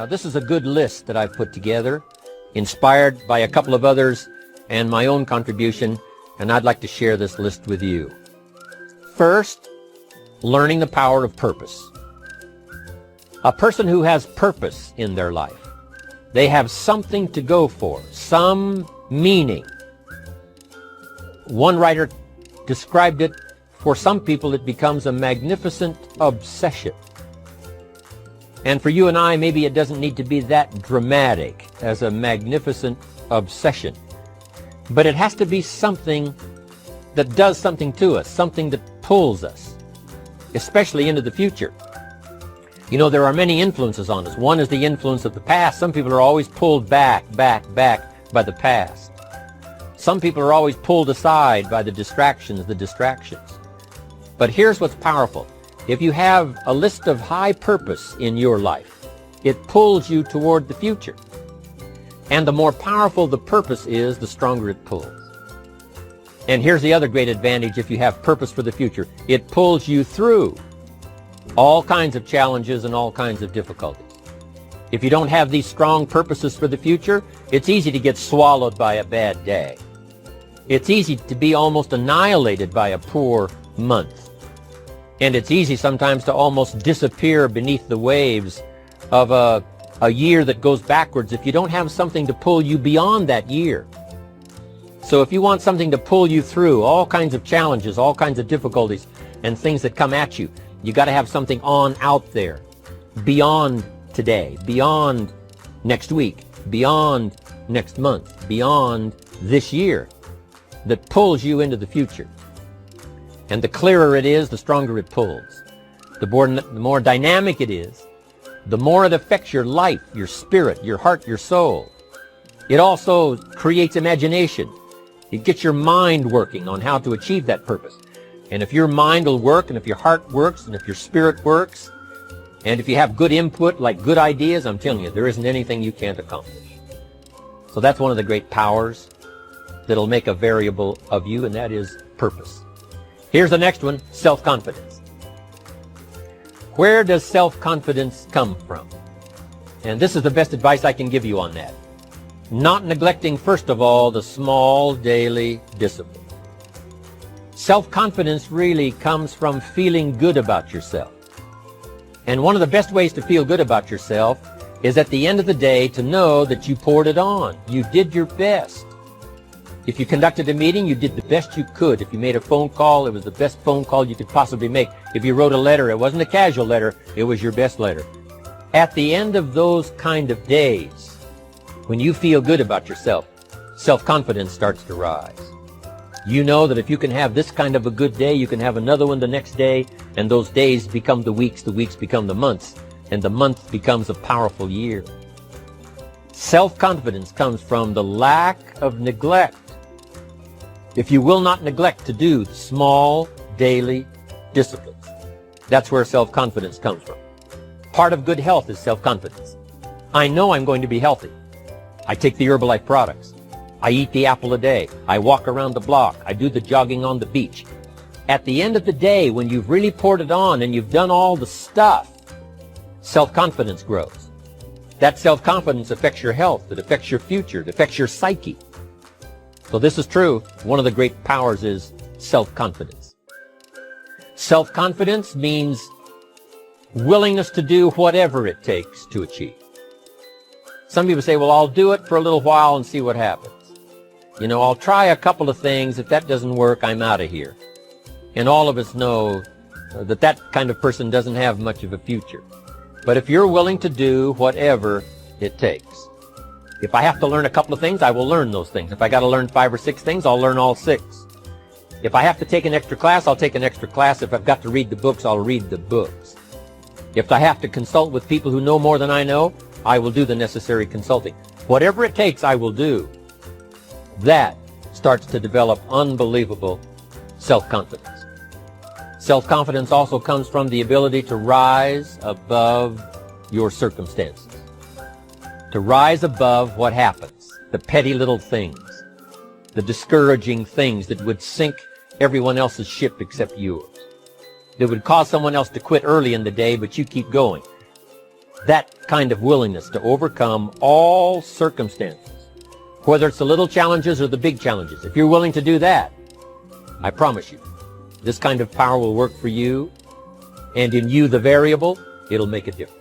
this is a good list that I've put together, inspired by a couple of others and my own contribution, and I'd like to share this list with you. First, learning the power of purpose. A person who has purpose in their life, they have something to go for, some meaning. One writer described it, for some people it becomes a magnificent obsession. And for you and I, maybe it doesn't need to be that dramatic as a magnificent obsession. But it has to be something that does something to us, something that pulls us, especially into the future. You know, there are many influences on us. One is the influence of the past. Some people are always pulled back by the past. Some people are always pulled aside by the distractions. But here's what's powerful. If you have a list of high purpose in your life, it pulls you toward the future. And the more powerful the purpose is, the stronger it pulls. And here's the other great advantage if you have purpose for the future. It pulls you through all kinds of challenges and all kinds of difficulties. If you don't have these strong purposes for the future, it's easy to get swallowed by a bad day. It's easy to be almost annihilated by a poor month. And it's easy sometimes to almost disappear beneath the waves of a year that goes backwards if you don't have something to pull you beyond that year. So if you want something to pull you through all kinds of challenges, all kinds of difficulties and things that come at you, you got to have something on out there, beyond today, beyond next week, beyond next month, beyond this year, that pulls you into the future. And the clearer it is, the stronger it pulls. The more dynamic it is, the more it affects your life, your spirit, your heart, your soul. It also creates imagination. It gets your mind working on how to achieve that purpose. And if your mind will work, and if your heart works, and if your spirit works, and if you have good input, like good ideas, I'm telling you, there isn't anything you can't accomplish. So that's one of the great powers that'll make a variable of you, and that is purpose. Here's the next one, self-confidence. Where does self-confidence come from? And this is the best advice I can give you on that. Not neglecting, first of all, the small daily discipline. Self-confidence really comes from feeling good about yourself. And one of the best ways to feel good about yourself is at the end of the day to know that you poured it on. You did your best. If you conducted a meeting, you did the best you could. If you made a phone call, it was the best phone call you could possibly make. If you wrote a letter, it wasn't a casual letter, it was your best letter. At the end of those kind of days, when you feel good about yourself, self-confidence starts to rise. You know that if you can have this kind of a good day, you can have another one the next day, and those days become the weeks become the months, and the month becomes a powerful year. Self-confidence comes from the lack of neglect. If you will not neglect to do the small daily disciplines, that's where self-confidence comes from. Part of good health is self-confidence. I know I'm going to be healthy. I take the Herbalife products. I eat the apple a day. I walk around the block. I do the jogging on the beach. At the end of the day, when you've really poured it on and you've done all the stuff, self-confidence grows. That self-confidence affects your health. It affects your future. It affects your psyche. So this is true. One of the great powers is self-confidence. Self-confidence means willingness to do whatever it takes to achieve. Some people say, well, I'll do it for a little while and see what happens. You know, I'll try a couple of things. If that doesn't work, I'm out of here. And all of us know that that kind of person doesn't have much of a future. But if you're willing to do whatever it takes. If I have to learn a couple of things, I will learn those things. If I got to learn 5 or 6 things, I'll learn all 6. If I have to take an extra class, I'll take an extra class. If I've got to read the books, I'll read the books. If I have to consult with people who know more than I know, I will do the necessary consulting. Whatever it takes, I will do. That starts to develop unbelievable self-confidence. Self-confidence also comes from the ability to rise above your circumstances. To rise above what happens, the petty little things, the discouraging things that would sink everyone else's ship except yours. That would cause someone else to quit early in the day, but you keep going. That kind of willingness to overcome all circumstances, whether it's the little challenges or the big challenges. If you're willing to do that, I promise you, this kind of power will work for you, and in you, the variable, it'll make a difference.